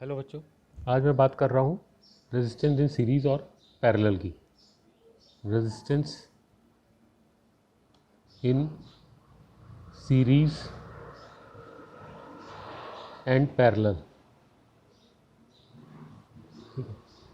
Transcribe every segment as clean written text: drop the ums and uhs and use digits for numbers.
Hello बच्चों, आज मैं बात कर रहा हूँ रेजिस्टेंस इन सीरीज़ और पैरेलल की। Resistance in series and parallel.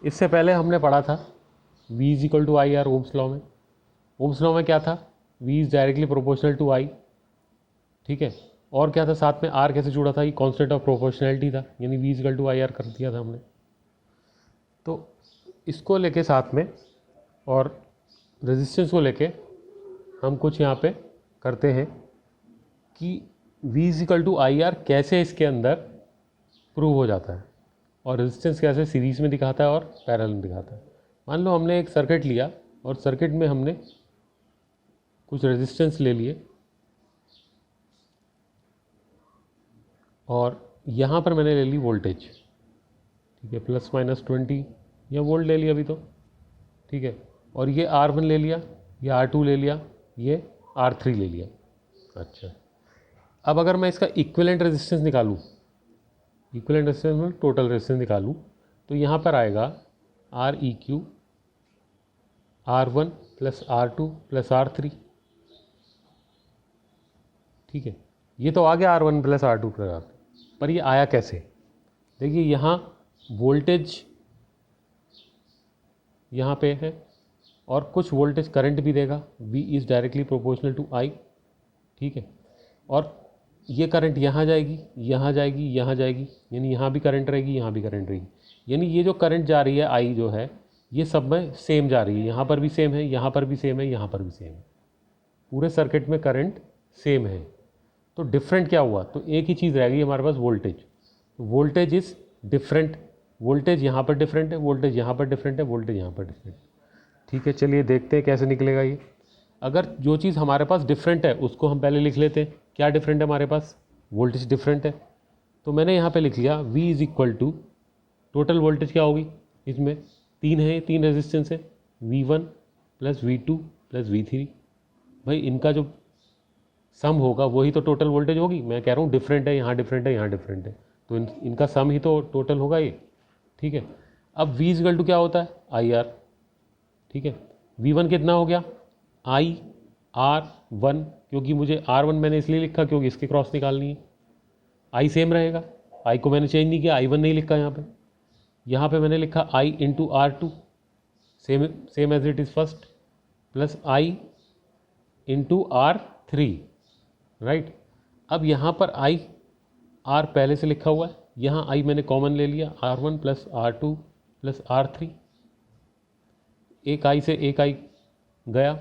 इससे पहले हमने पढ़ा था V is equal to I R Ohm's law में। ओम्स लॉ में क्या था? V is directly proportional to I। ठीक है, और क्या था साथ में? R कैसे जुड़ा था? ये कॉन्स्टेंट ऑफ प्रोपोर्शनैलिटी था, यानी V is equal to I R कर दिया था हमने। तो इसको लेके साथ में और रेजिस्टेंस को लेके हम कुछ यहाँ पे करते हैं कि V is equal to I R कैसे इसके अंदर प्रूव हो जाता है और रेजिस्टेंस कैसे सीरीज़ में दिखाता है और पैरेलल में दिखाता है। मान लो हमने एक सर्किट लिया और सर्किट में हमने कुछ रेजिस्टेंस ले लिए और यहाँ पर मैंने ले ली वोल्टेज। ठीक है, प्लस माइनस 20 या वोल्ट ले लिया अभी तो। ठीक है, और ये R1 ले लिया, ये R2 ले लिया, ये R3 ले लिया। अच्छा, अब अगर मैं इसका इक्विवेलेंट रेजिस्टेंस निकालूँ, इक्विवेलेंट रेजिस्टेंस में टोटल रेजिस्टेंस निकालूँ, तो यहाँ पर आएगा Req R1 plus R2 plus R3। ठीक है, ये तो आ गया R1 plus R2 plus R3, पर ये आया कैसे? देखिए, यहाँ वोल्टेज यहाँ पे है और कुछ वोल्टेज करंट भी देगा। V is directly proportional to I। ठीक है, और ये करंट यहाँ जाएगी, यहाँ जाएगी, यहाँ जाएगी, यानी यहाँ भी करंट रहेगी, यहाँ भी करंट रहेगी। यानी ये जो करंट जा रही है I जो है, ये सब में सेम जा रही है। यहाँ पर भी सेम है, यहाँ पर भी सेम है, यहाँ पर भी सेम है। पूरे सर्किट में करंट सेम है। तो डिफरेंट क्या हुआ? तो एक ही चीज़ रह गई हमारे पास, voltage. Voltage is different. Voltage यहाँ पर डिफरेंट है, वोल्टेज यहाँ पर डिफरेंट है, वोल्टेज यहाँ पर डिफरेंट है। ठीक है, चलिए देखते हैं कैसे निकलेगा ये। अगर जो चीज़ हमारे पास डिफरेंट है उसको हम पहले लिख लेते हैं। क्या डिफरेंट है हमारे पास? वोल्टेज डिफरेंट है। तो मैंने यहाँ पे लिख लिया V is equal to total voltage क्या होगी? इसमें तीन है, तीन रेजिस्टेंस है, V1 plus V2 plus V3। भाई इनका जो सम होगा वही तो टोटल वोल्टेज होगी। मैं कह रहा हूँ डिफरेंट है, यहाँ डिफरेंट है, यहाँ डिफरेंट है, तो इनका सम ही तो टोटल होगा ये। ठीक है, अब V इज इक्वल टू क्या होता है? I R. ठीक है, V1 कितना हो गया? R1, क्योंकि मुझे R1 मैंने इसलिए लिखा क्योंकि इसके क्रॉस निकालनी है। I सेम रहेगा, I को मैंने चेंज नहीं किया, I1 नहीं लिखा यहाँ पे। यहाँ पे मैंने लिखा I into R2 same as it is first, plus I into R3। Right, अब यहाँ पर R पहले से लिखा हुआ है, यहाँ I मैंने कॉमन ले लिया, R1 plus R2 plus R3। एक I से एक I गया,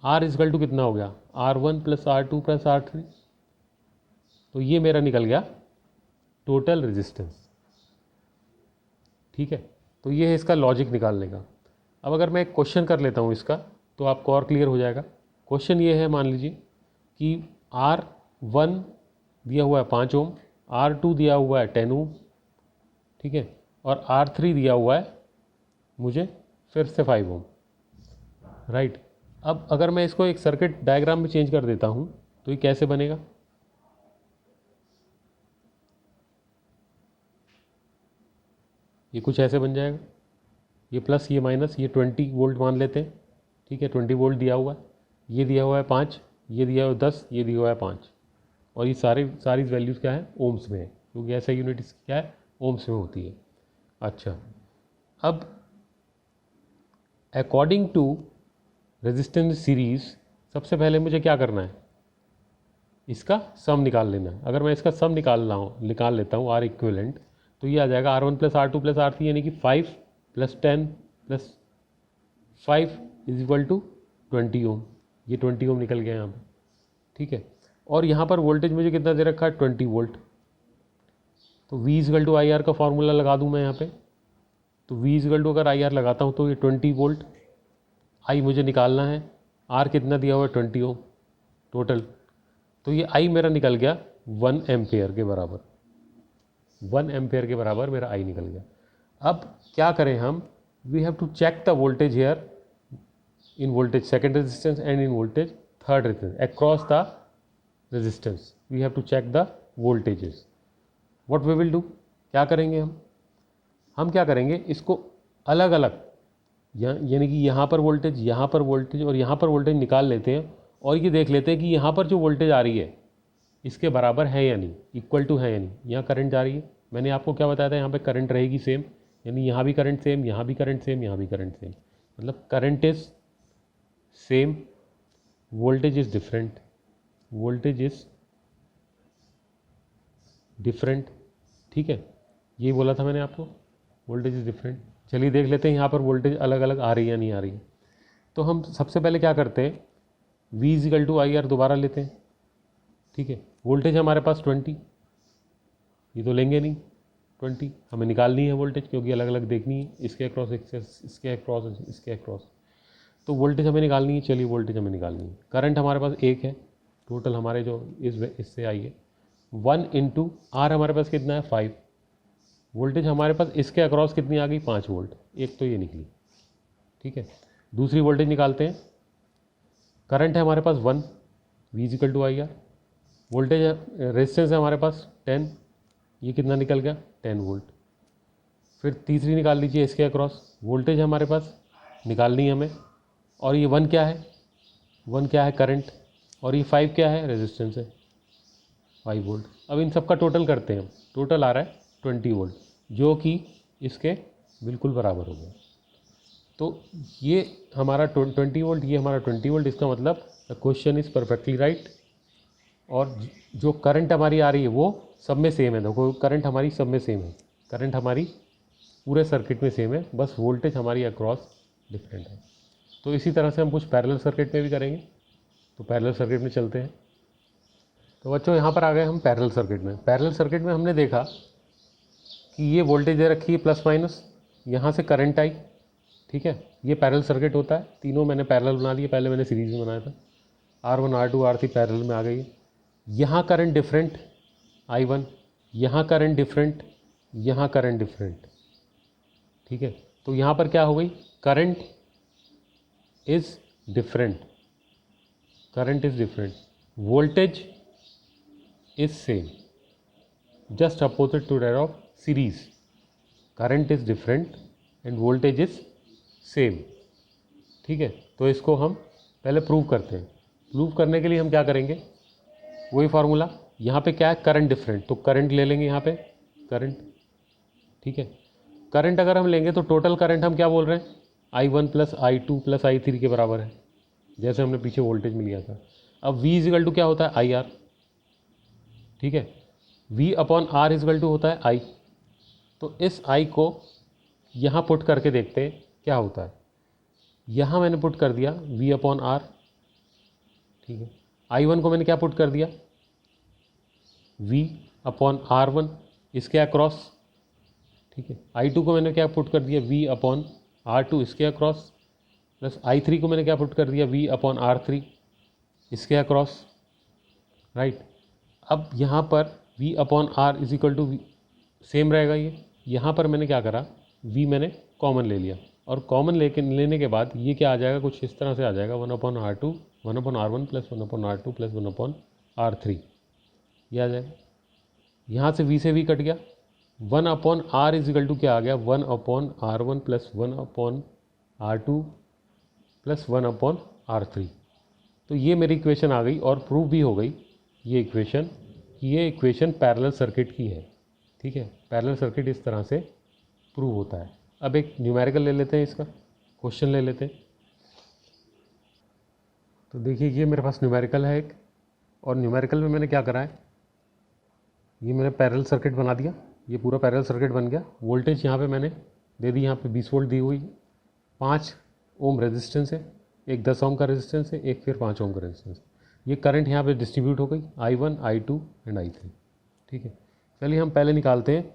R इजकल टू कितना हो गया? R1 plus R2 plus R3। तो ये मेरा निकल गया टोटल रेजिस्टेंस। ठीक है, तो ये है इसका लॉजिक निकालने का। अब अगर मैं एक क्वेश्चन कर लेता हूँ इसका, तो आपको और क्लियर हो जाएगा। क्वेश्चन ये है, मान लीजिए कि R1 दिया हुआ है 5 ओम, R2 दिया हुआ है 10 ओम, ठीक है, और R3 दिया हुआ है मुझे फिर से 5 ओम। राइट, अब अगर मैं इसको एक सर्किट डायग्राम में चेंज कर देता हूँ तो ये कैसे बनेगा? ये कुछ ऐसे बन जाएगा, ये प्लस ये माइनस, ये 20 वोल्ट मान लेते हैं। ठीक है, 20 वोल्ट दिया हुआ है, ये दिया हुआ है 5, ये दिया हुआ है 10, ये दिया हुआ है 5, और ये सारी वैल्यूज़ क्या है? ओम्स में है, क्योंकि ऐसा यूनिट क्या है? ओम्स में होती है। अच्छा, अब अकॉर्डिंग टू रेजिस्टेंस सीरीज़ सबसे पहले मुझे क्या करना है? इसका सम निकाल लेना है। अगर मैं इसका सम निकाल लेता हूँ आर इक्विवेलेंट, तो ये आ जाएगा R1 plus R2 plus R3, यानी कि 5 plus 10 plus 5 is equal to 20 ohm. ये 20 ओम निकल गया यहाँ पे। ठीक है, और यहाँ पर वोल्टेज मुझे कितना दे रखा है? 20 वोल्ट। तो V is equal to I R का फॉर्मूला लगा दूँ मैं यहाँ पे। तो V इज इक्वल टू अगर आई आर लगाता हूँ तो ये 20 वोल्ट, I मुझे निकालना है, R कितना दिया हुआ है? 20 ओम टोटल। तो ये I मेरा निकल गया 1 एम्पेयर के बराबर। 1 एम्पेयर के बराबर मेरा I निकल गया। अब क्या करें हम? We have to check the voltage here in voltage second resistance and in voltage third resistance across the resistance. We have to check the voltages. What we will do? क्या करेंगे हम क्या करेंगे, इसको अलग अलग यानी कि यहाँ पर वोल्टेज, यहाँ पर वोल्टेज और यहाँ पर वोल्टेज निकाल लेते हैं और ये देख लेते हैं कि यहाँ पर जो वोल्टेज आ रही है इसके बराबर है या नहीं, इक्वल टू है या नहीं। यहाँ करंट जा रही है, मैंने आपको क्या बताया था, यहाँ पे करंट रहेगी सेम, यानी यहाँ भी करंट सेम, यहाँ भी करंट सेम, यहाँ भी करंट सेम, मतलब current is same, voltage is different, voltage is different. ठीक है, यही बोला था मैंने आपको, वोल्टेज इज डिफरेंट। चलिए देख लेते हैं यहाँ पर वोल्टेज अलग अलग आ रही है या नहीं आ रही है। तो हम सबसे पहले क्या करते हैं, V is equal to I R दोबारा लेते हैं। ठीक है, वोल्टेज हमारे पास 20, ये तो लेंगे नहीं 20, हमें निकालनी है वोल्टेज, क्योंकि अलग अलग देखनी है, इसके अक्रॉस इसके अक्रॉस इसके अक्रॉस, तो वोल्टेज हमें निकालनी है। चलिए वोल्टेज हमें निकालनी है। करंट हमारे पास एक है, टोटल हमारे जो इससे आई है 1 इंटू आर, हमारे पास कितना है 5। वोल्टेज हमारे पास इसके अक्रॉस कितनी आ गई, 5 वोल्ट, एक तो ये निकली। ठीक है, दूसरी वोल्टेज निकालते हैं। करंट है हमारे पास 1, V is equal to I R, voltage resistance है हमारे पास 10, ये कितना निकल गया 10 वोल्ट। फिर तीसरी निकाल लीजिए इसके अक्रॉस, वोल्टेज हमारे पास निकालनी है हमें, और ये 1 क्या है, 1 क्या है करंट, और ये 5 क्या है रेजिस्टेंस है 5 वोल्ट। अब इन सब का टोटल करते हैं, टोटल आ रहा है 20 वोल्ट, जो कि इसके बिल्कुल बराबर हो गया। तो ये हमारा 20 वोल्ट, ये हमारा 20 वोल्ट, इसका मतलब the question is perfectly right. और जो करंट हमारी आ रही है वो सब में सेम है, देखो करंट हमारी सब में सेम है, करंट हमारी पूरे सर्किट में सेम है, बस वोल्टेज हमारी अक्रॉस डिफरेंट है। तो इसी तरह से हम कुछ पैरेलल सर्किट में भी करेंगे। तो पैरेलल सर्किट में चलते हैं। तो बच्चों यहाँ पर आ गए हम पैरेलल सर्किट में। पैरेलल सर्किट में हमने देखा कि ये वोल्टेज दे रखी है प्लस माइनस, यहाँ से करंट आई। ठीक है, ये पैरेलल सर्किट होता है, तीनों मैंने पैरेलल बना लिए, पहले मैंने सीरीज़ में बनाया था। R1 R2 R3 पैरेलल में आ गई है। यहाँ करंट डिफरेंट I1, यहाँ करंट डिफरेंट, यहाँ करंट डिफरेंट। ठीक है, तो यहाँ पर क्या हो गई, current is different, current is different, voltage is same, just opposite to that of series. Current is different and voltage is same. ठीक है, तो इसको हम पहले प्रूव करते हैं। प्रूव करने के लिए हम क्या करेंगे, वही फार्मूला, यहाँ पे क्या है करंट डिफरेंट, तो करंट ले लेंगे यहाँ पे करंट। ठीक है, करंट अगर हम लेंगे तो टोटल करंट हम क्या बोल रहे हैं, I1 plus I2 plus I3 के बराबर है, जैसे हमने पीछे वोल्टेज में लिया था। अब V इजिकल टू क्या होता है IR। ठीक है, V upon R is equal to होता है I। तो इस I को यहाँ पुट करके देखते हैं क्या होता है। यहाँ मैंने पुट कर दिया V अपॉन R। ठीक है, I1 को मैंने क्या पुट कर दिया, V अपॉन R1 इसके अक्रॉस। ठीक है, I2 को मैंने क्या पुट कर दिया, V अपॉन R2 इसके अक्रॉस, प्लस I3 को मैंने क्या पुट कर दिया, V अपॉन R3 इसके अक्रॉस। राइट, अब यहाँ पर V upon R is equal to same रहेगा ये। यहाँ पर मैंने क्या करा, V मैंने कॉमन ले लिया, और कॉमन लेने के बाद ये क्या आ जाएगा, कुछ इस तरह से आ जाएगा 1 upon R2 1 upon R1 plus 1 upon R2 plus 1 upon R3, ये आ जाएगा। यहाँ से V से V कट गया, 1 upon R is equal to क्या आ गया, 1 upon R1 plus 1 upon R2 plus 1 upon R3। तो ये मेरी इक्वेशन आ गई और प्रूव भी हो गई ये इक्वेशन, कि ये इक्वेशन पैरेलल सर्किट की है। ठीक है, पैरेलल सर्किट इस तरह से प्रूव होता है। अब एक न्यूमेरिकल ले लेते हैं, इसका क्वेश्चन ले लेते हैं। तो देखिए ये मेरे पास न्यूमेरिकल है एक, और न्यूमेरिकल में मैंने क्या करा है, ये मैंने पैरेलल सर्किट बना दिया, ये पूरा पैरेलल सर्किट बन गया। वोल्टेज यहाँ पे मैंने दे दी, यहाँ पे 20 वोल्ट दी हुई, 5 ओम रेजिस्टेंस है, एक 10 ओम का रेजिस्टेंस है, एक फिर 5 ओम का रेजिस्टेंस। ये करंट यहाँ पे डिस्ट्रीब्यूट हो गई I1 I2 एंड I3। ठीक है, चलिए हम पहले निकालते हैं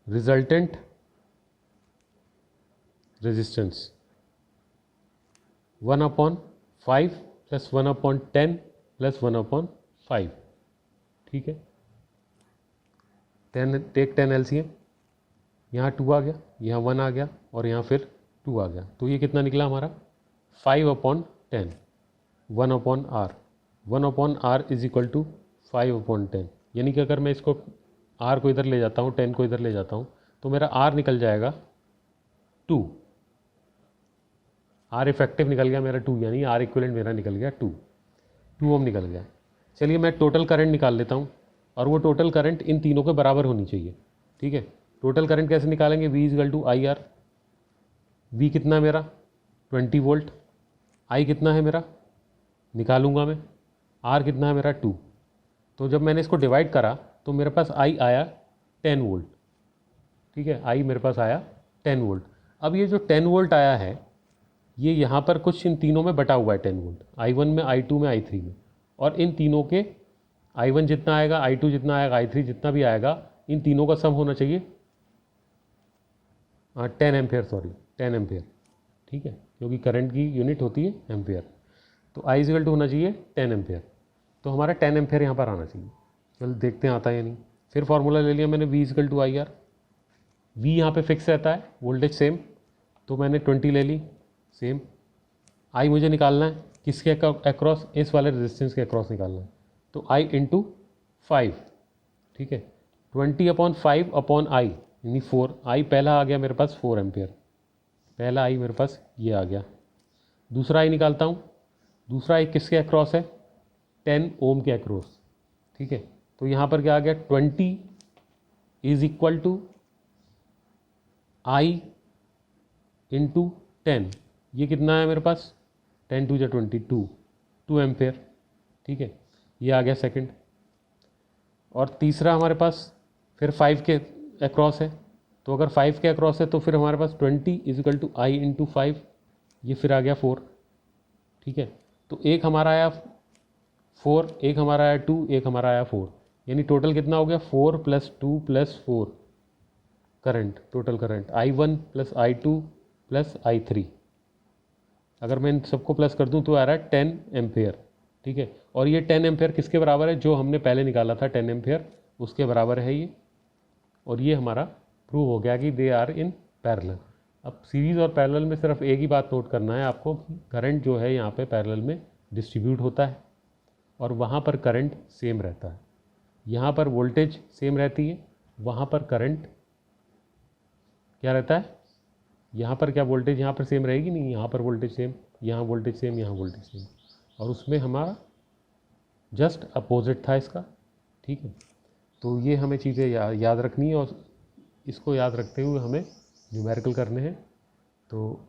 resultant resistance, 1 upon 5 plus 1 upon 10 plus 1 upon 5। ठीक है, 10 टेक 10 LCM, यहाँ 2 आ गया, यहाँ 1 आ गया, और यहाँ फिर 2 आ गया। तो ये कितना निकला हमारा 5 upon 10, 1 upon R। 1 upon R is equal to 5 upon 10, यानी कि अगर मैं इसको आर को इधर ले जाता हूँ, 10 को इधर ले जाता हूँ, तो मेरा आर निकल जाएगा 2। आर इफेक्टिव निकल गया मेरा 2, यानी आर इक्विवेलेंट मेरा निकल गया 2 ओम निकल गया। चलिए मैं टोटल करंट निकाल लेता हूँ, और वो टोटल करंट इन तीनों के बराबर होनी चाहिए। ठीक है, टोटल करंट कैसे निकालेंगे? V is equal to I R. V कितना है मेरा? 20 वोल्ट। आई कितना है मेरा? निकालूंगा मैं। आर कितना है मेरा? 2। तो जब मैंने इसको डिवाइड करा तो मेरे पास आई आया 10 वोल्ट। ठीक है, आई मेरे पास आया 10 वोल्ट। अब ये जो 10 वोल्ट आया है ये यहाँ पर कुछ इन तीनों में बटा हुआ है 10 वोल्ट, I1 में, I2 में, I3 में। और इन तीनों के I1 जितना आएगा, I2 जितना आएगा, I3 जितना भी आएगा, इन तीनों का सम होना चाहिए 10 एम्पेयर, 10 एम्पेयर। ठीक है, क्योंकि करंट की यूनिट होती है एम्पेयर। तो आई इक्वल टू होना चाहिए 10 एम्पेयर। तो हमारा 10 एम्पेयर यहाँ पर आना चाहिए। चलो देखते हैं आता है या नहीं। फिर फार्मूला ले लिया मैंने, V equal to I R. V यहाँ पे फिक्स रहता है, वोल्टेज सेम, तो मैंने 20 ले ली, सेम। आई मुझे निकालना है किसके अक्रॉस? इस वाले रेजिस्टेंस के अक्रॉस निकालना है, तो आई इंटू 5। ठीक है, 20/5 अपॉन आई यानी 4। आई पहला आ गया मेरे पास 4 एम्पेयर, पहला आई मेरे पास ये आ गया। दूसरा आई निकालता हूँ, दूसरा आई किसके अक्रॉस है? 10 ओम के अक्रॉस। ठीक है, तो यहाँ पर क्या आ गया? 20 is equal to I into 10। ये कितना है मेरे पास? 10 2 20, 2 एम्पेयर। ठीक है, ये आ गया सेकंड। और तीसरा हमारे पास फिर 5 के अक्रॉस है, तो अगर 5 के अक्रॉस है तो फिर हमारे पास 20 is equal to I into 5, ये फिर आ गया 4। ठीक है, तो एक हमारा आया 4, एक हमारा आया 2, एक हमारा आया 4, यानी टोटल कितना हो गया? 4 + 2 + 4 current, total current I1 + I2 + I3। अगर मैं इन सबको प्लस कर दूं तो आ रहा है 10 एम्पेयर। ठीक है, और ये 10 एम्पेयर किसके बराबर है? जो हमने पहले निकाला था 10 एम्पेयर, उसके बराबर है ये। और ये हमारा प्रूव हो गया कि दे आर इन पैरेलल। अब सीरीज़ और पैरेलल में सिर्फ एक ही बात नोट करना है आपको, करंट जो है यहाँ पे पैरेलल में डिस्ट्रीब्यूट होता है और वहाँ पर करंट सेम रहता है। यहाँ पर वोल्टेज सेम रहती है, वहाँ पर करंट क्या रहता है? यहाँ पर क्या वोल्टेज यहाँ पर सेम रहेगी? नहीं, यहाँ पर वोल्टेज सेम, यहाँ वोल्टेज सेम, यहाँ वोल्टेज सेम, और उसमें हमारा जस्ट अपोजिट था इसका। ठीक है, तो ये हमें चीज़ें याद रखनी है, और इसको याद रखते हुए हमें न्यूमेरिकल करने हैं। तो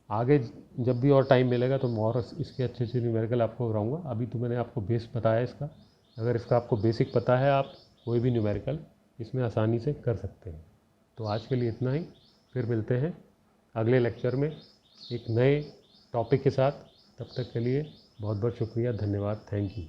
आगे जब भी और टाइम मिलेगा तो मैं और इसके अच्छे से न्यूमेरिकल आपको कराऊंगा। अभी तो मैंने आपको बेस बताया इसका, अगर इसका आपको बेसिक पता है आप कोई भी न्यूमेरिकल इसमें आसानी से कर सकते हैं। तो आज के लिए इतना ही, फिर मिलते हैं अगले लेक्चर में एक नए टॉपिक के साथ। तब तक के लिए बहुत बहुत शुक्रिया, धन्यवाद, थैंक यू।